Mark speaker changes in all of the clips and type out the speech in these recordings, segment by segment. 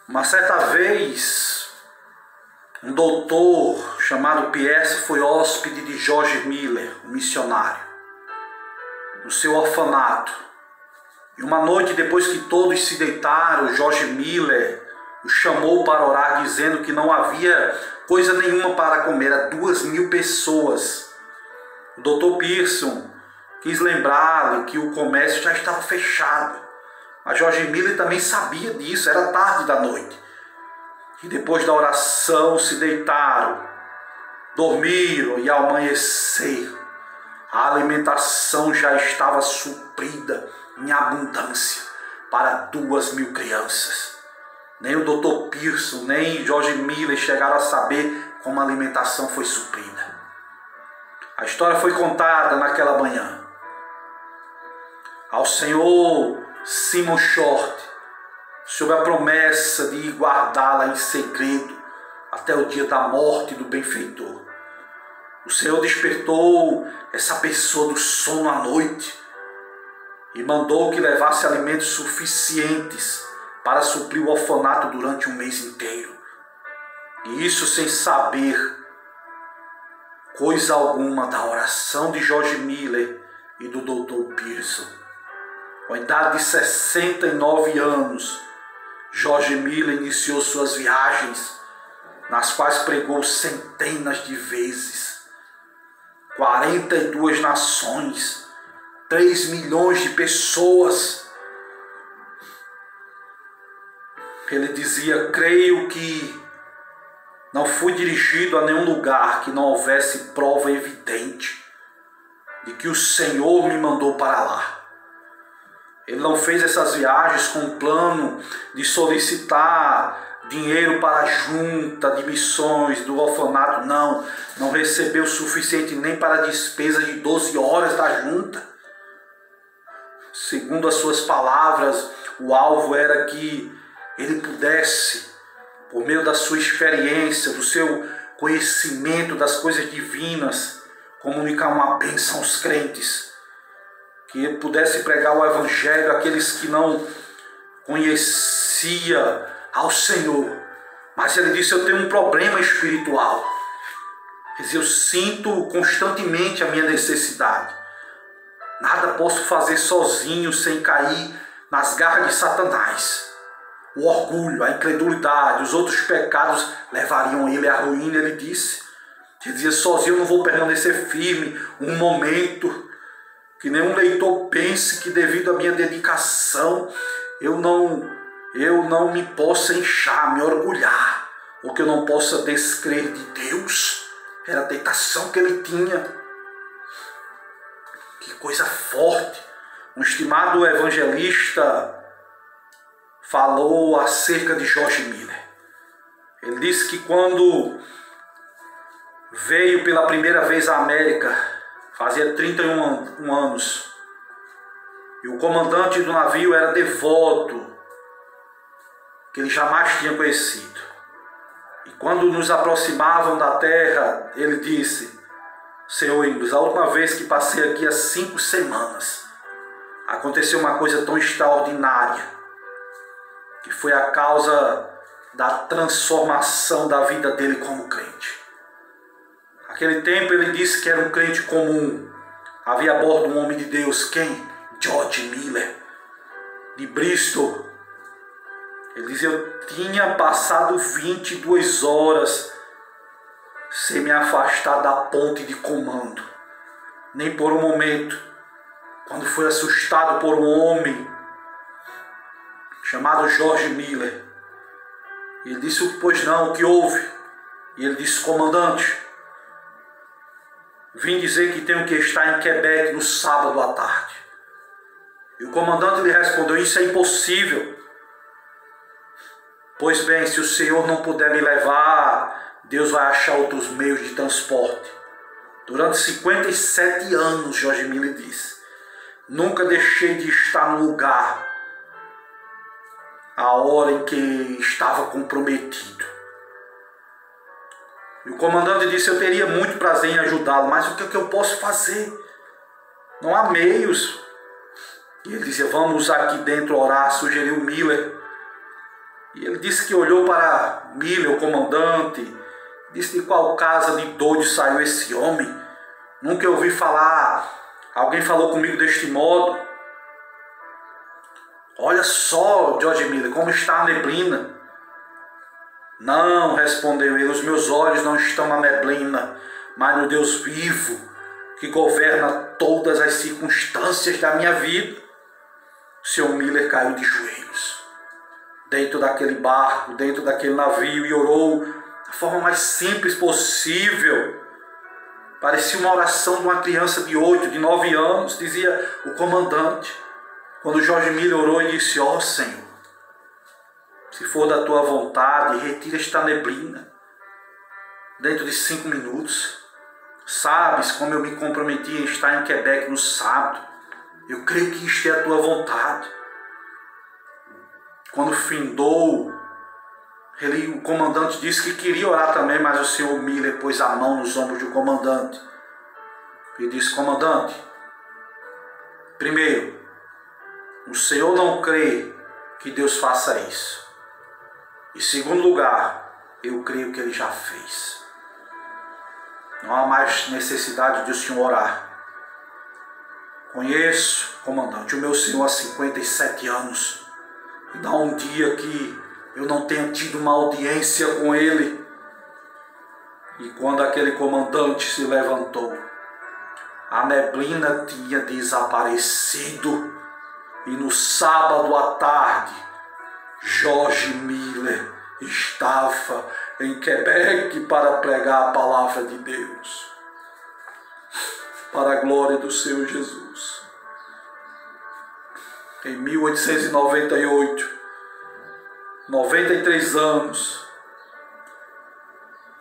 Speaker 1: Uma certa vez, um doutor chamado Pierce foi hóspede de George Miller, um missionário, no seu orfanato. E uma noite, depois que todos se deitaram, George Miller o chamou para orar, dizendo que não havia coisa nenhuma para comer, a 2.000 pessoas. O doutor Pearson quis lembrar-lhe que o comércio já estava fechado. Mas George Miller também sabia disso, era tarde da noite. E depois da oração se deitaram, dormiram e ao amanhecer a alimentação já estava suprida em abundância para 2.000 crianças. Nem o Dr. Pearson, nem George Miller chegaram a saber como a alimentação foi suprida. A história foi contada naquela manhã ao senhor Simon Short, sob a promessa de guardá-la em segredo até o dia da morte do benfeitor. O Senhor despertou essa pessoa do sono à noite e mandou que levasse alimentos suficientes para suprir o orfanato durante um mês inteiro. E isso sem saber coisa alguma da oração de George Miller e do Dr. Pearson. Com a idade de 69 anos, George Miller iniciou suas viagens, nas quais pregou centenas de vezes, 42 nações, 3 milhões de pessoas. Ele dizia: creio que não fui dirigido a nenhum lugar que não houvesse prova evidente de que o Senhor me mandou para lá. Ele não fez essas viagens com o plano de solicitar dinheiro para a junta de missões do orfanato, não. Não recebeu o suficiente nem para a despesa de 12 horas da junta. Segundo as suas palavras, o alvo era que ele pudesse, por meio da sua experiência, do seu conhecimento das coisas divinas, comunicar uma bênção aos crentes. Que ele pudesse pregar o evangelho àqueles que não conheciam ao Senhor. Mas ele disse: eu tenho um problema espiritual. Quer dizer, eu sinto constantemente a minha necessidade. Nada posso fazer sozinho sem cair nas garras de Satanás. O orgulho, a incredulidade, os outros pecados levariam ele à ruína, ele disse. Ele dizia: sozinho eu não vou permanecer firme um momento. Que nenhum leitor pense que devido à minha dedicação eu não me possa inchar, me orgulhar, ou que eu não possa descrer de Deus. Era a tentação que ele tinha. Que coisa forte. Um estimado evangelista falou acerca de George Miller. Ele disse que quando veio pela primeira vez à América, fazia 31 anos, e o comandante do navio era devoto, que ele jamais tinha conhecido. E quando nos aproximavam da terra, ele disse: Senhor Ingles, a última vez que passei aqui há 5 semanas, aconteceu uma coisa tão extraordinária, que foi a causa da transformação da vida dele como crente. Naquele tempo ele disse que era um crente comum. Havia a bordo um homem de Deus. Quem? George Miller, de Bristol. Ele dizia: eu tinha passado 22 horas sem me afastar da ponte de comando. Nem por um momento. Quando fui assustado por um homem chamado George Miller. Ele disse: pois não, o que houve? E ele disse: comandante, vim dizer que tenho que estar em Quebec no sábado à tarde. E o comandante lhe respondeu: isso é impossível. Pois bem, se o Senhor não puder me levar, Deus vai achar outros meios de transporte. Durante 57 anos, George Miller disse, nunca deixei de estar no lugar a hora em que estava comprometido. E o comandante disse: eu teria muito prazer em ajudá-lo, mas o que é que eu posso fazer? Não há meios. E ele dizia: vamos aqui dentro orar, sugeriu Miller. E ele disse que olhou para Miller, o comandante, disse: de qual casa de doido saiu esse homem? Nunca ouvi falar. Alguém falou comigo deste modo. Olha só, George Miller, como está a neblina. Não, respondeu ele, os meus olhos não estão na neblina, mas no Deus vivo, que governa todas as circunstâncias da minha vida. O Sr. Miller caiu de joelhos, dentro daquele barco, dentro daquele navio, e orou da forma mais simples possível. Parecia uma oração de uma criança de 8, de 9 anos, dizia o comandante. Quando George Miller orou e disse: ó Senhor, se for da tua vontade, retira esta neblina dentro de 5 minutos. Sabes como eu me comprometi em estar em Quebec no sábado. Eu creio que isto é a tua vontade. Quando findou, o comandante disse que queria orar também, mas o Sr. Miller pôs a mão nos ombros do comandante e disse: comandante, primeiro, o Senhor não crê que Deus faça isso. Em segundo lugar, eu creio que Ele já fez. Não há mais necessidade de o Senhor orar. Conheço, comandante, o meu Senhor há 57 anos. E não há um dia que eu não tenha tido uma audiência com Ele. E quando aquele comandante se levantou, a neblina tinha desaparecido. E no sábado à tarde, George Miller estava em Quebec para pregar a palavra de Deus, para a glória do Senhor Jesus. Em 1898, 93 anos,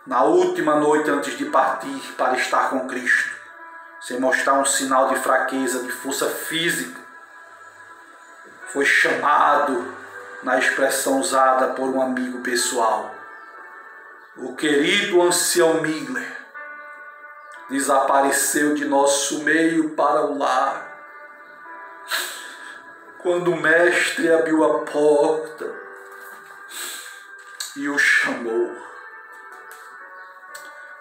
Speaker 1: na última noite antes de partir para estar com Cristo, sem mostrar um sinal de fraqueza, de força física, foi chamado, na expressão usada por um amigo pessoal, o querido ancião Miller desapareceu de nosso meio para o lar. Quando o mestre abriu a porta e o chamou,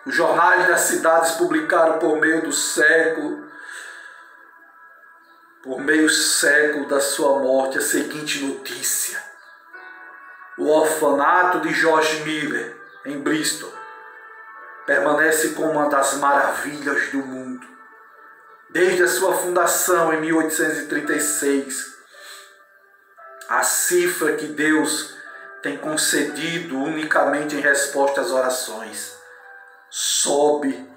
Speaker 1: os jornais das cidades publicaram por meio século da sua morte, a seguinte notícia: o orfanato de George Miller, em Bristol, permanece como uma das maravilhas do mundo. Desde a sua fundação em 1836, a cifra que Deus tem concedido unicamente em resposta às orações sobe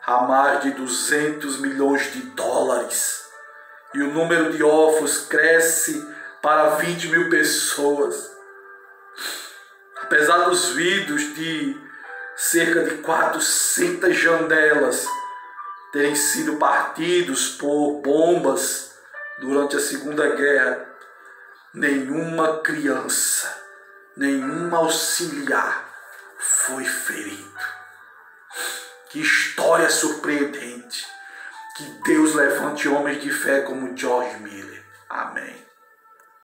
Speaker 1: a mais de 200 milhões de dólares. E o número de órfãos cresce para 20 mil pessoas. Apesar dos vidros de cerca de 400 janelas terem sido partidos por bombas durante a Segunda Guerra, nenhuma criança, nenhum auxiliar foi ferido. Que história surpreendente! Que Deus levante homens de fé como George Miller. Amém.